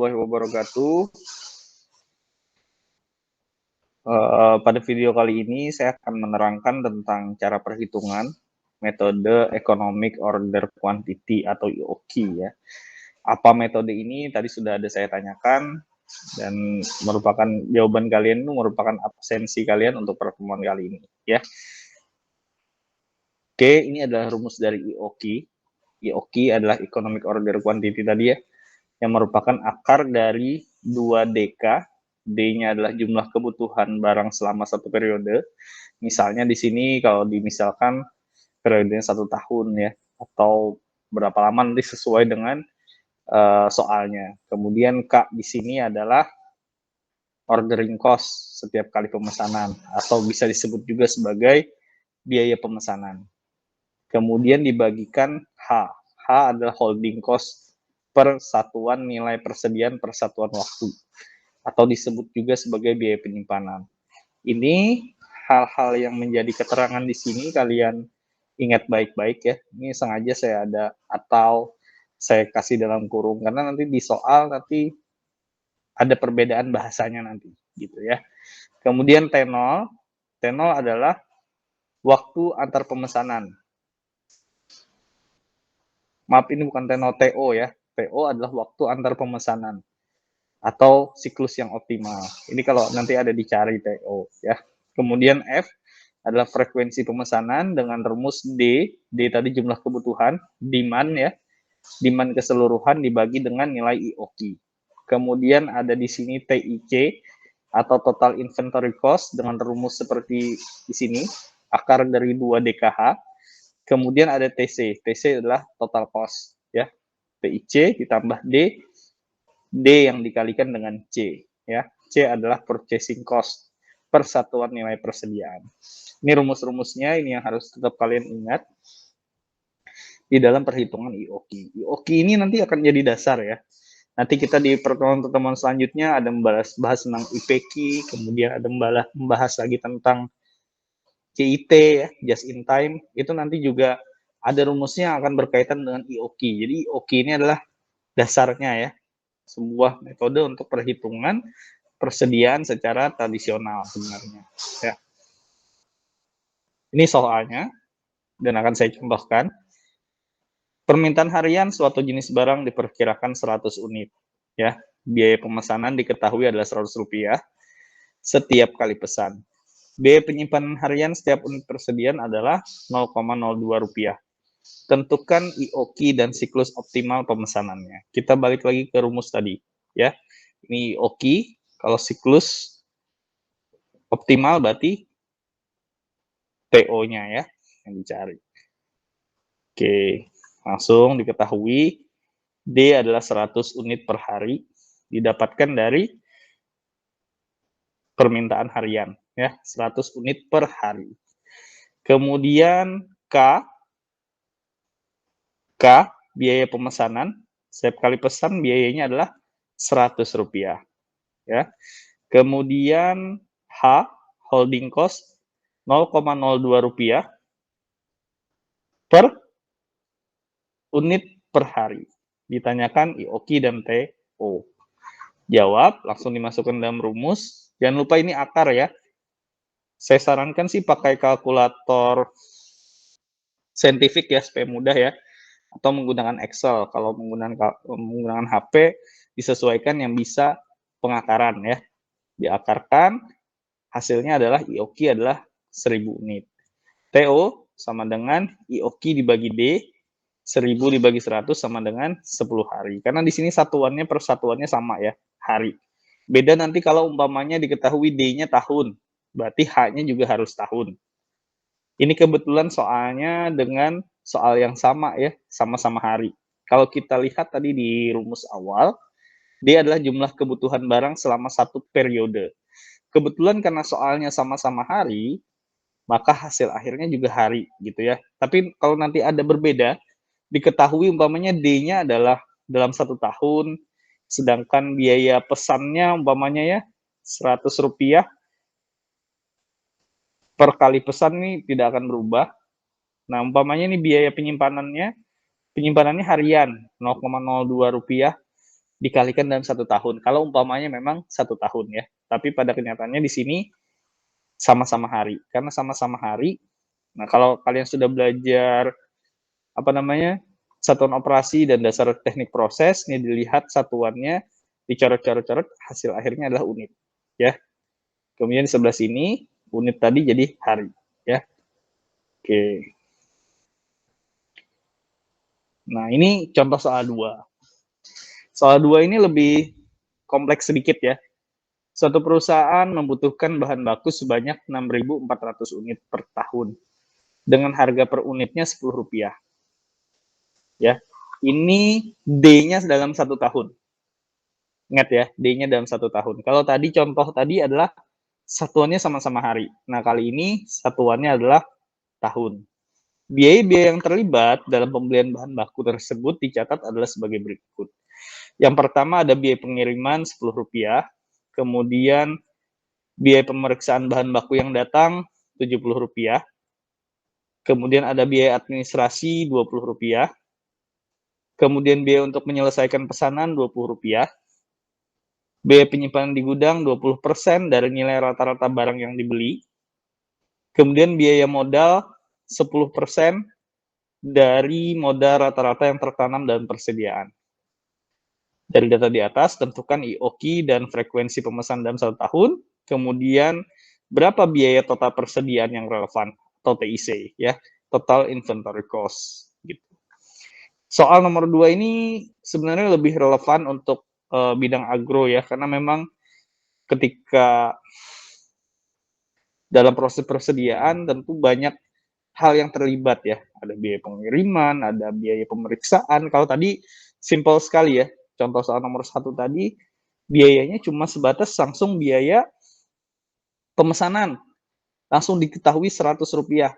warahmatullahi wabarakatuh. Pada video kali ini saya akan menerangkan tentang cara perhitungan metode Economic Order Quantity atau EOQ ya. Apa metode ini tadi sudah ada saya tanyakan dan merupakan jawaban kalian itu merupakan absensi kalian untuk pertemuan kali ini ya. Oke, ini adalah rumus dari EOQ. EOQ adalah Economic Order Quantity tadi ya, yang merupakan akar dari 2DK. D-nya adalah jumlah kebutuhan barang selama satu periode. Misalnya di sini kalau dimisalkan periodenya 1 tahun ya, atau berapa lama nanti sesuai dengan soalnya. Kemudian K di sini adalah ordering cost setiap kali pemesanan, atau bisa disebut juga sebagai biaya pemesanan. Kemudian dibagikan H. H adalah holding cost per satuan nilai persediaan per satuan waktu, atau disebut juga sebagai biaya penyimpanan. Ini hal-hal yang menjadi keterangan di sini kalian ingat baik-baik ya. Ini sengaja saya ada atau saya kasih dalam kurung karena nanti di soal nanti ada perbedaan bahasanya nanti gitu ya. Kemudian T0, T0 adalah waktu antar pemesanan. Maaf, ini bukan T0, TO ya. TO adalah waktu antar pemesanan atau siklus yang optimal. Ini kalau nanti ada dicari TO ya. Kemudian F adalah frekuensi pemesanan dengan rumus D. D tadi jumlah kebutuhan, demand ya. Demand keseluruhan dibagi dengan nilai EOQ. Kemudian ada di sini TIC atau total inventory cost dengan rumus seperti di sini, akar dari 2 DKH. Kemudian ada TC. TC adalah total cost ya. TIC ditambah D, D yang dikalikan dengan C ya. C adalah purchasing cost per satuan nilai persediaan. Ini rumus-rumusnya, ini yang harus tetap kalian ingat di dalam perhitungan EOQ. EOQ ini nanti akan jadi dasar ya. Nanti kita di pertemuan-pertemuan selanjutnya ada bahas tentang IPK, kemudian ada membahas lagi tentang CIT ya, just in time. Itu nanti juga ada rumusnya akan berkaitan dengan EOQ. Jadi EOQ ini adalah dasarnya ya, sebuah metode untuk perhitungan persediaan secara tradisional sebenarnya ya. Ini soalnya dan akan saya contohkan. Permintaan harian suatu jenis barang diperkirakan 100 unit ya. Biaya pemesanan diketahui adalah Rp100 setiap kali pesan. Biaya penyimpanan harian setiap unit persediaan adalah Rp0,02. Tentukan EOQ dan siklus optimal pemesanannya. Kita balik lagi ke rumus tadi ya. Ini EOQ, kalau siklus optimal berarti TO-nya ya yang dicari. Oke, langsung diketahui D adalah 100 unit per hari didapatkan dari permintaan harian ya, 100 unit per hari. Kemudian K biaya pemesanan, setiap kali pesan biayanya adalah Rp100 ya. Kemudian H holding cost Rp0,02 per unit per hari. Ditanyakan EOQ dan TO. Jawab, langsung dimasukkan dalam rumus. Jangan lupa ini akar ya. Saya sarankan sih pakai kalkulator saintifik ya, supaya mudah ya. Atau menggunakan Excel. Kalau menggunakan HP, disesuaikan yang bisa pengakaran ya. Diakarkan, hasilnya adalah EOQ adalah 1000 unit. TO sama dengan EOQ dibagi D, 1000 dibagi 100 sama dengan 10 hari. Karena di sini satuannya persatuannya sama ya, hari. Beda nanti kalau umpamanya diketahui D-nya tahun, berarti H-nya juga harus tahun. Ini kebetulan soalnya dengan soal yang sama ya, sama-sama hari. Kalau kita lihat tadi di rumus awal, D adalah jumlah kebutuhan barang selama satu periode. Kebetulan karena soalnya sama-sama hari, maka hasil akhirnya juga hari gitu ya. Tapi kalau nanti ada berbeda, diketahui umpamanya D-nya adalah dalam 1 tahun, sedangkan biaya pesannya umpamanya ya Rp100 per kali pesan ini tidak akan berubah. Nah, umpamanya ini biaya penyimpanannya harian Rp0,02 dikalikan dalam 1 tahun. Kalau umpamanya memang 1 tahun ya. Tapi pada kenyataannya di sini sama-sama hari. Karena sama-sama hari, nah kalau kalian sudah belajar apa namanya satuan operasi dan dasar teknik proses, ini dilihat satuannya, dicoret-coret-coret, hasil akhirnya adalah unit. Ya. Kemudian di sebelah sini, unit tadi jadi hari. Ya. Oke. Nah, ini contoh soal 2. Soal 2 ini lebih kompleks sedikit ya. Suatu perusahaan membutuhkan bahan baku sebanyak 6.400 unit per tahun dengan harga per unitnya Rp10. Ya, ini D-nya dalam 1 tahun. Ingat ya, D-nya dalam 1 tahun. Kalau tadi contoh tadi adalah satuannya sama-sama hari. Nah, kali ini satuannya adalah tahun. Biaya-biaya yang terlibat dalam pembelian bahan baku tersebut dicatat adalah sebagai berikut. Yang pertama ada biaya pengiriman Rp10, kemudian biaya pemeriksaan bahan baku yang datang Rp70, kemudian ada biaya administrasi Rp20, kemudian biaya untuk menyelesaikan pesanan Rp20, biaya penyimpanan di gudang 20% dari nilai rata-rata barang yang dibeli, kemudian biaya modal 10% dari modal rata-rata yang tertanam dalam persediaan. Dari data di atas, tentukan IOQ dan frekuensi pemesan dalam 1 tahun, kemudian berapa biaya total persediaan yang relevan, atau TIC, ya, total inventory cost. Gitu. Soal nomor 2 ini sebenarnya lebih relevan untuk bidang agro ya, karena memang ketika dalam proses persediaan tentu banyak hal yang terlibat ya, ada biaya pengiriman, ada biaya pemeriksaan. Kalau tadi simple sekali ya, contoh soal nomor 1 tadi, biayanya cuma sebatas langsung biaya pemesanan, langsung diketahui Rp100.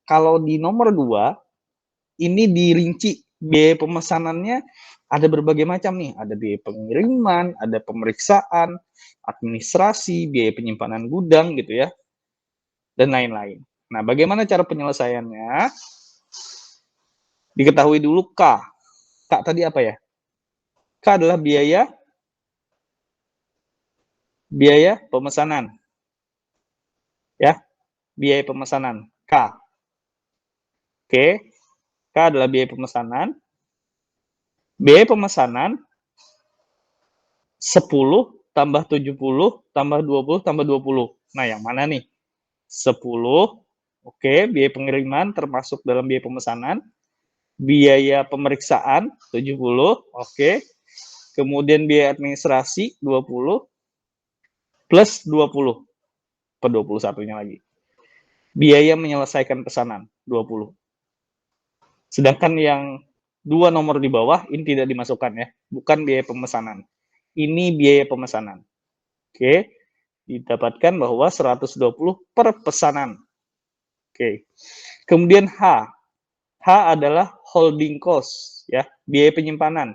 Kalau di nomor 2, ini dirinci, biaya pemesanannya ada berbagai macam nih, ada biaya pengiriman, ada pemeriksaan, administrasi, biaya penyimpanan gudang gitu ya, dan lain-lain. Nah, bagaimana cara penyelesaiannya? Diketahui dulu K. K tadi apa ya? K adalah biaya pemesanan. Ya, biaya pemesanan. K. Oke. K adalah biaya pemesanan. Biaya pemesanan 10 tambah 70 tambah 20 tambah 20. Nah, yang mana nih? 10. Oke, biaya pengiriman termasuk dalam biaya pemesanan. Biaya pemeriksaan 70. Oke. Kemudian biaya administrasi 20 plus 20 per 21-nya lagi. Biaya menyelesaikan pesanan 20. Sedangkan yang 2 nomor di bawah ini tidak dimasukkan ya, bukan biaya pemesanan. Ini biaya pemesanan. Oke, didapatkan bahwa 120 per pesanan. Oke. Kemudian H. H adalah holding cost ya, biaya penyimpanan.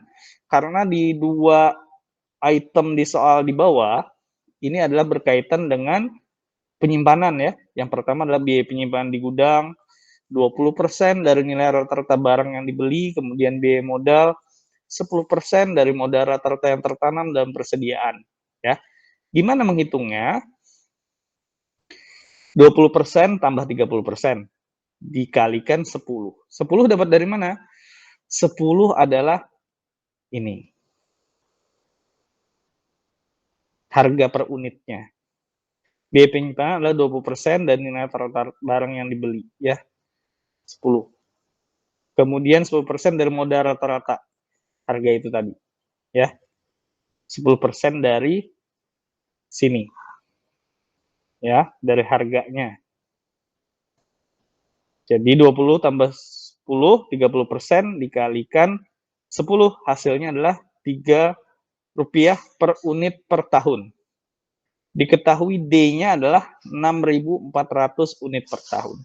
Karena di 2 item di soal di bawah ini adalah berkaitan dengan penyimpanan ya. Yang pertama adalah biaya penyimpanan di gudang 20% dari nilai rata-rata barang yang dibeli, kemudian biaya modal 10% dari modal rata-rata yang tertanam dalam persediaan ya. Gimana menghitungnya? 20% tambah 30% dikalikan 10. 10 dapat dari mana? 10 adalah ini. Harga per unitnya. Biaya penyimpanan adalah 20% dan nilai rata-rata barang yang dibeli ya. 10. Kemudian 10% dari modal rata-rata. Harga itu tadi ya. 10% dari sini. Ya, dari harganya. Jadi 20 tambah 10, 30% dikalikan 10, hasilnya adalah Rp3 per unit per tahun. Diketahui D-nya adalah 6.400 unit per tahun.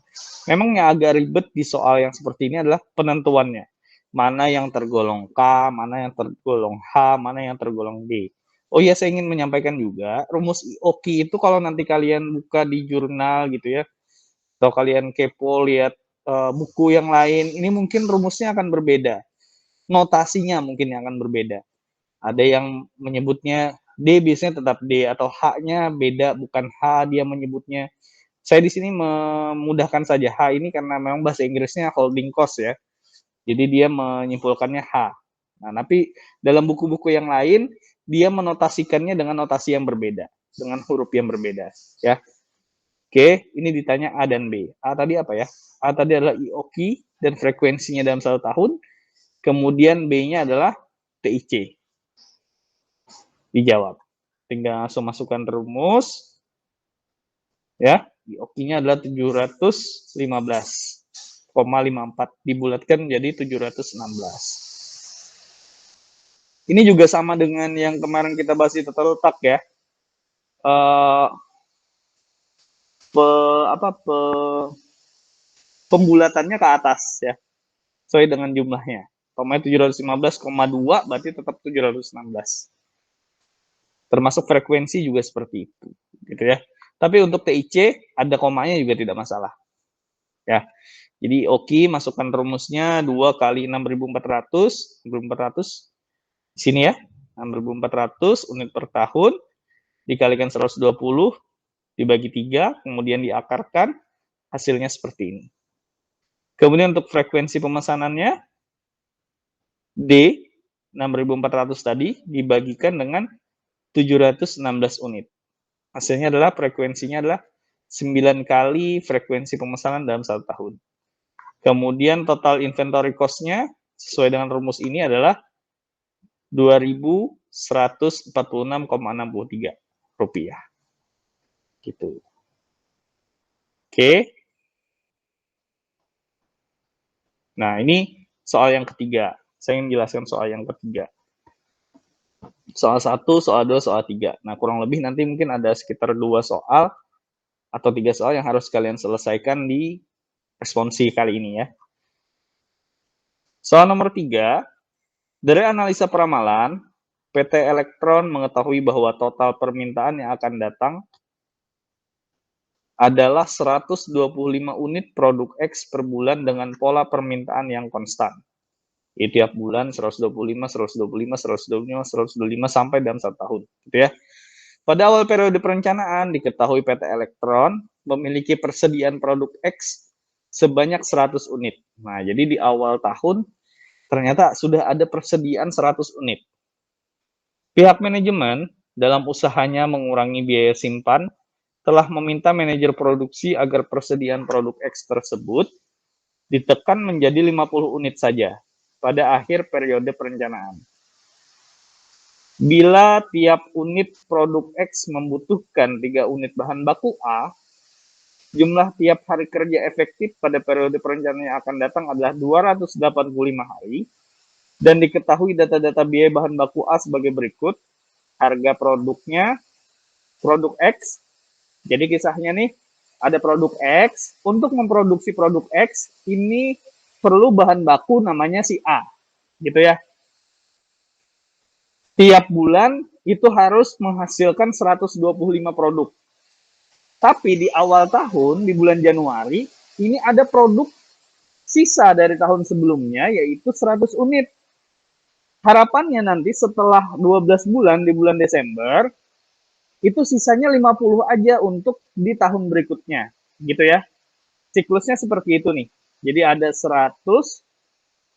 Memang yang agak ribet di soal yang seperti ini adalah penentuannya. Mana yang tergolong K, mana yang tergolong H, mana yang tergolong D. Oh iya, saya ingin menyampaikan juga, rumus IOQ itu kalau nanti kalian buka di jurnal gitu ya, atau kalian kepo lihat buku yang lain, ini mungkin rumusnya akan berbeda. Notasinya mungkin yang akan berbeda. Ada yang menyebutnya D, biasanya tetap D, atau H-nya beda, bukan H dia menyebutnya. Saya di sini memudahkan saja H ini karena memang bahasa Inggrisnya holding cost ya. Jadi dia menyimpulkannya H. Nah, tapi dalam buku-buku yang lain dia menotasikannya dengan notasi yang berbeda, dengan huruf yang berbeda ya. Oke, ini ditanya A dan B. A tadi apa ya? A tadi adalah IOQ dan frekuensinya dalam 1 tahun. Kemudian B-nya adalah TIC. Dijawab. Tinggal langsung masukkan rumus. Ya, IOQ-nya adalah 715,54. Dibulatkan menjadi 716. Ini juga sama dengan yang kemarin kita bahas di tata letak ya. Pembulatannya ke atas ya, sesuai dengan jumlahnya. Umpamanya 715,2 berarti tetap 716. Termasuk frekuensi juga seperti itu, gitu ya. Tapi untuk TIC ada komanya juga tidak masalah. Ya. Jadi oke, masukkan rumusnya 2 kali 6.400, 6.400 sini ya. 6.400 unit per tahun dikalikan 120 dibagi 3, kemudian diakarkan, hasilnya seperti ini. Kemudian untuk frekuensi pemesanannya, D, 6.400 tadi, dibagikan dengan 716 unit. Hasilnya adalah frekuensinya adalah 9 kali frekuensi pemesanan dalam 1 tahun. Kemudian total inventory cost-nya, sesuai dengan rumus ini adalah 2.146,63 rupiah. Gitu. Oke. Nah, ini soal yang ketiga. Saya ingin jelaskan soal yang ketiga. Soal 1, soal 2, soal 3. Nah, kurang lebih nanti mungkin ada sekitar 2 soal atau 3 soal yang harus kalian selesaikan di responsi kali ini ya. Soal nomor 3, dari analisa peramalan, PT Elektron mengetahui bahwa total permintaan yang akan datang adalah 125 unit produk X per bulan dengan pola permintaan yang konstan. Jadi tiap bulan 125, 125, 125, 125 sampai dalam 1 tahun, gitu ya. Pada awal periode perencanaan diketahui PT Elektron memiliki persediaan produk X sebanyak 100 unit. Nah, jadi di awal tahun ternyata sudah ada persediaan 100 unit. Pihak manajemen dalam usahanya mengurangi biaya simpan telah meminta manajer produksi agar persediaan produk X tersebut ditekan menjadi 50 unit saja pada akhir periode perencanaan. Bila tiap unit produk X membutuhkan 3 unit bahan baku A, jumlah tiap hari kerja efektif pada periode perencanaan yang akan datang adalah 285 hari, dan diketahui data-data biaya bahan baku A sebagai berikut. Harga produknya, produk X. Jadi kisahnya nih, ada produk X. Untuk memproduksi produk X, ini perlu bahan baku namanya si A. Gitu ya. Tiap bulan itu harus menghasilkan 125 produk. Tapi di awal tahun, di bulan Januari, ini ada produk sisa dari tahun sebelumnya, yaitu 100 unit. Harapannya nanti setelah 12 bulan, di bulan Desember, itu sisanya 50 aja untuk di tahun berikutnya. Gitu ya. Siklusnya seperti itu nih. Jadi ada 100,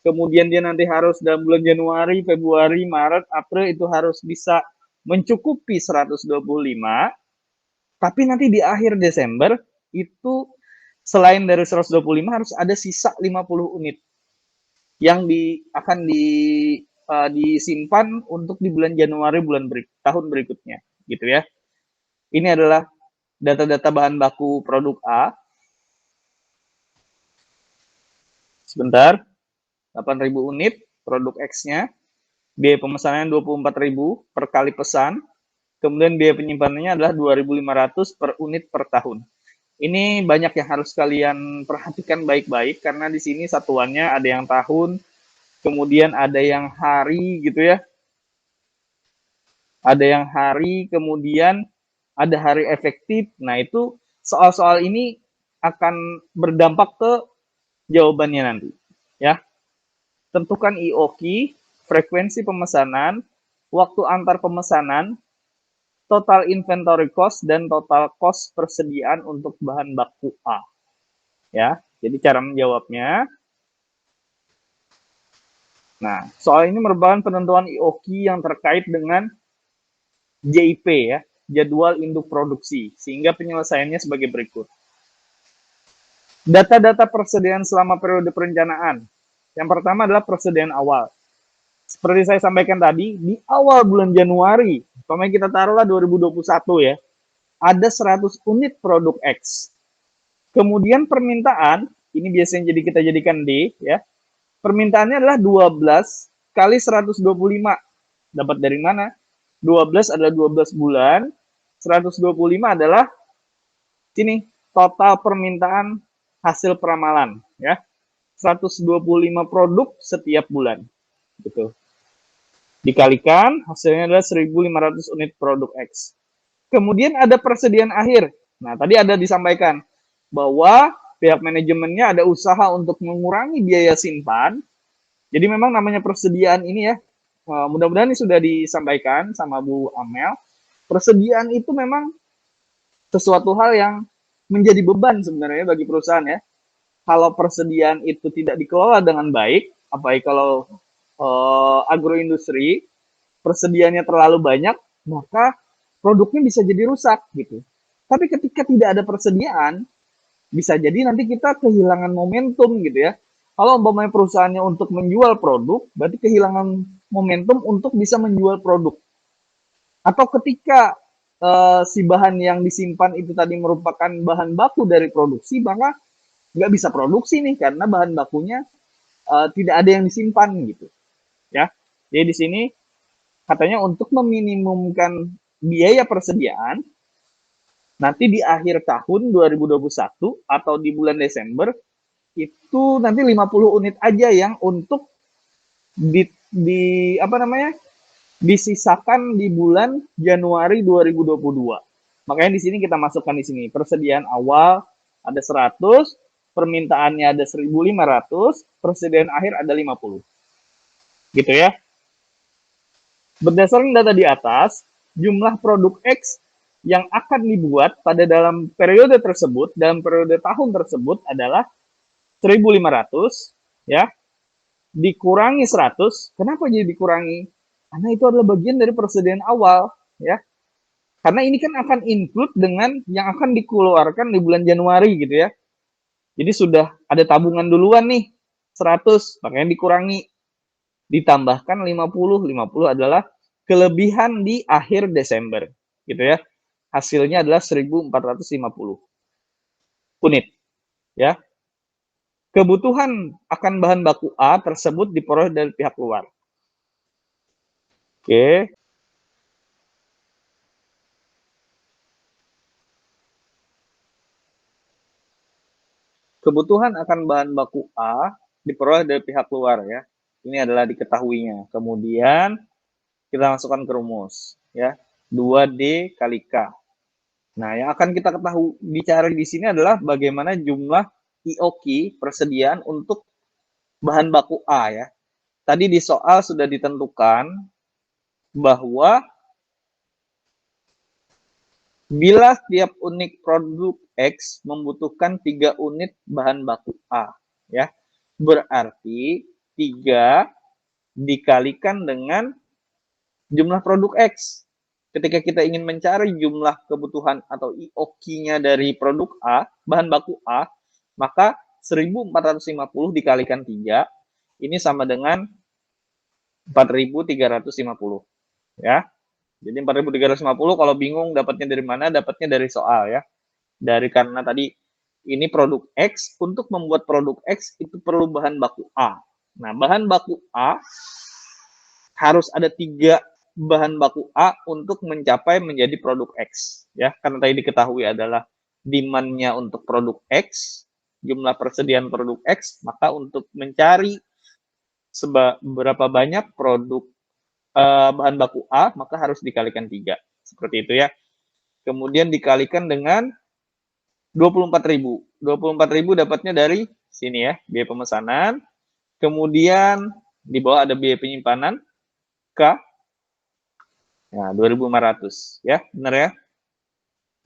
kemudian dia nanti harus dalam bulan Januari, Februari, Maret, April itu harus bisa mencukupi 125, tapi nanti di akhir Desember itu selain dari 125 harus ada sisa 50 unit yang akan disimpan untuk di bulan Januari tahun berikutnya, gitu ya. Ini adalah data-data bahan baku produk A. Sebentar. 8.000 unit produk X-nya. Biaya pemesanannya 24.000 per kali pesan. Kemudian biaya penyimpanannya adalah 2.500 per unit per tahun. Ini banyak yang harus kalian perhatikan baik-baik karena di sini satuannya ada yang tahun, kemudian ada yang hari gitu ya. Ada yang hari, kemudian ada hari efektif. Nah, itu soal-soal ini akan berdampak ke jawabannya nanti, ya. Tentukan IOQ, frekuensi pemesanan, waktu antar pemesanan, total inventory cost, dan total cost persediaan untuk bahan baku A. Ya, jadi cara menjawabnya. Nah, soal ini merupakan penentuan IOQ yang terkait dengan JIP ya, jadwal induk produksi, sehingga penyelesaiannya sebagai berikut. Data-data persediaan selama periode perencanaan. Yang pertama adalah persediaan awal. Seperti saya sampaikan tadi, di awal bulan Januari, pokoknya kita taruhlah 2021 ya, ada 100 unit produk X. Kemudian permintaan, ini biasanya jadi kita jadikan D ya. Permintaannya adalah 12 kali 125. Dapat dari mana? 12 adalah 12 bulan, 125 adalah sini total permintaan hasil peramalan ya. 125 produk setiap bulan. Gitu. Dikalikan hasilnya adalah 1.500 unit produk X. Kemudian ada persediaan akhir. Nah, tadi ada disampaikan bahwa pihak manajemennya ada usaha untuk mengurangi biaya simpan. Jadi memang namanya persediaan ini ya, mudah-mudahan ini sudah disampaikan sama Bu Amel. Persediaan itu memang sesuatu hal yang menjadi beban sebenarnya bagi perusahaan ya. Kalau persediaan itu tidak dikelola dengan baik, apalagi kalau agroindustri, persediaannya terlalu banyak, maka produknya bisa jadi rusak gitu. Tapi ketika tidak ada persediaan, bisa jadi nanti kita kehilangan momentum gitu ya. Kalau umpamanya perusahaannya untuk menjual produk, berarti kehilangan momentum untuk bisa menjual produk. Atau ketika si bahan yang disimpan itu tadi merupakan bahan baku dari produksi, maka nggak bisa produksi nih karena bahan bakunya tidak ada yang disimpan gitu. Ya, jadi di sini katanya untuk meminimumkan biaya persediaan, nanti di akhir tahun 2021 atau di bulan Desember, itu nanti 50 unit aja yang untuk apa namanya disisakan di bulan Januari 2022. Makanya di sini kita masukkan di sini persediaan awal ada 100, permintaannya ada 1.500, persediaan akhir ada 50. Gitu ya. Berdasarkan data di atas, jumlah produk X yang akan dibuat pada dalam periode tersebut, dalam periode tahun tersebut adalah 1.500 ya, dikurangi 100. Kenapa jadi dikurangi? Karena itu adalah bagian dari persediaan awal ya. Karena ini kan akan include dengan yang akan dikeluarkan di bulan Januari gitu ya. Jadi sudah ada tabungan duluan nih 100, makanya dikurangi, ditambahkan 50. 50 adalah kelebihan di akhir Desember gitu ya. Hasilnya adalah 1.450 unit ya. Kebutuhan akan bahan baku A tersebut diperoleh dari pihak luar. Oke. Kebutuhan akan bahan baku A diperoleh dari pihak luar ya. Ini adalah diketahuinya. Kemudian kita masukkan ke rumus ya. 2D kali K. Nah, yang akan kita ketahui dicari di sini adalah bagaimana jumlah IOQ persediaan untuk bahan baku A ya. Tadi di soal sudah ditentukan bahwa bila setiap unit produk X membutuhkan 3 unit bahan baku A ya. Berarti 3 dikalikan dengan jumlah produk X. Ketika kita ingin mencari jumlah kebutuhan atau IOQ-nya dari produk A, bahan baku A, maka 1.450 dikalikan 3, ini sama dengan 4.350. Ya. Jadi 4.350 kalau bingung dapatnya dari mana? Dapatnya dari soal ya. Dari karena tadi ini produk X, untuk membuat produk X itu perlu bahan baku A. Nah, bahan baku A harus ada 3 bahan baku A untuk mencapai menjadi produk X ya, karena tadi diketahui adalah demand-nya untuk produk X, jumlah persediaan produk X, maka untuk mencari berapa banyak produk bahan baku A maka harus dikalikan 3 seperti itu ya. Kemudian dikalikan dengan 24.000. 24.000 dapatnya dari sini ya, biaya pemesanan. Kemudian di bawah ada biaya penyimpanan K. Nah, 2.500 ya, benar ya?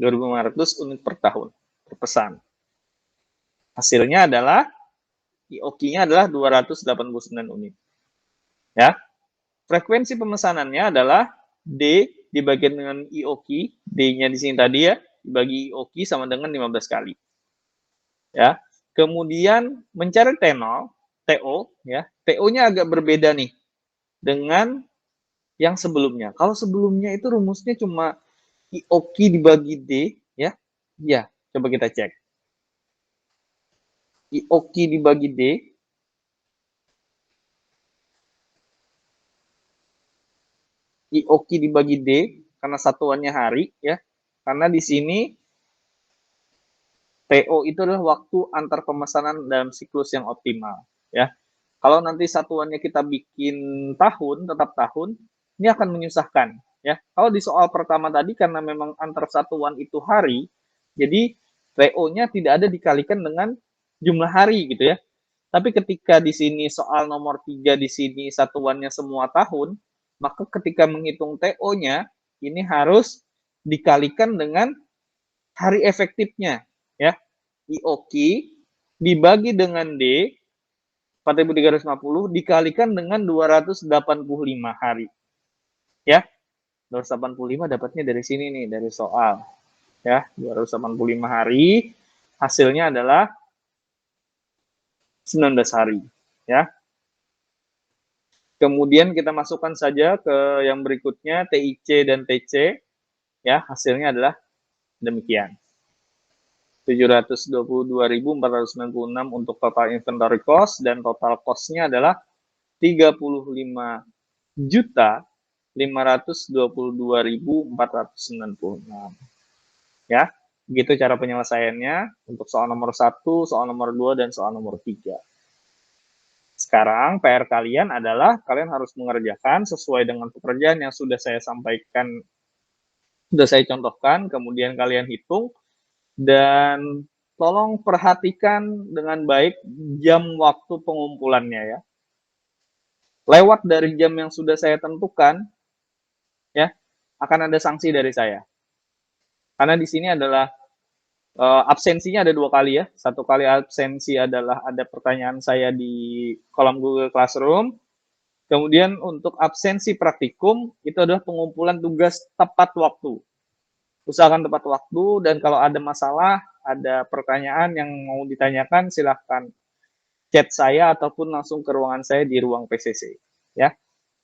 2.500 unit per tahun per pesan. Hasilnya adalah IOQ-nya adalah 289 unit. Ya. Frekuensi pemesanannya adalah D dibagikan dengan IOQ, D-nya di sini tadi ya, dibagi IOQ sama dengan 15 kali. Ya. Kemudian mencari T0, TO ya. TO-nya agak berbeda nih dengan yang sebelumnya. Kalau sebelumnya itu rumusnya cuma IOQ dibagi D ya. Ya, coba kita cek. IOQ dibagi D IOQ dibagi D karena satuannya hari ya. Karena di sini TO itu adalah waktu antar pemesanan dalam siklus yang optimal ya. Kalau nanti satuannya kita bikin tahun, tetap tahun, ini akan menyusahkan ya. Kalau di soal pertama tadi karena memang antar satuan itu hari, jadi TO-nya tidak ada dikalikan dengan jumlah hari gitu ya. Tapi ketika di sini soal nomor 3 di sini satuannya semua tahun, maka ketika menghitung TO-nya ini harus dikalikan dengan hari efektifnya ya. IOQ dibagi dengan D 4.350 dikalikan dengan 285 hari. Ya. 285 dapatnya dari sini nih, dari soal. Ya, 285 hari hasilnya adalah 19 hari, ya. Kemudian kita masukkan saja ke yang berikutnya TIC dan TC, ya, hasilnya adalah demikian. 722.496 untuk total inventory cost dan total cost-nya adalah 35.522.496. Ya, begitu cara penyelesaiannya untuk soal nomor 1, soal nomor 2, dan soal nomor 3. Sekarang PR kalian adalah kalian harus mengerjakan sesuai dengan pekerjaan yang sudah saya sampaikan, sudah saya contohkan, kemudian kalian hitung, dan tolong perhatikan dengan baik jam waktu pengumpulannya ya. Lewat dari jam yang sudah saya tentukan, ya, akan ada sanksi dari saya. Karena di sini adalah absensinya ada 2 kali ya. 1 kali absensi adalah ada pertanyaan saya di kolom Google Classroom. Kemudian untuk absensi praktikum itu adalah pengumpulan tugas tepat waktu. Usahakan tepat waktu, dan kalau ada masalah, ada pertanyaan yang mau ditanyakan, silahkan chat saya ataupun langsung ke ruangan saya di ruang PCC. Ya,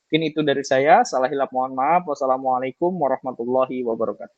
mungkin itu dari saya. Salah hilap mohon maaf. Wassalamualaikum warahmatullahi wabarakatuh.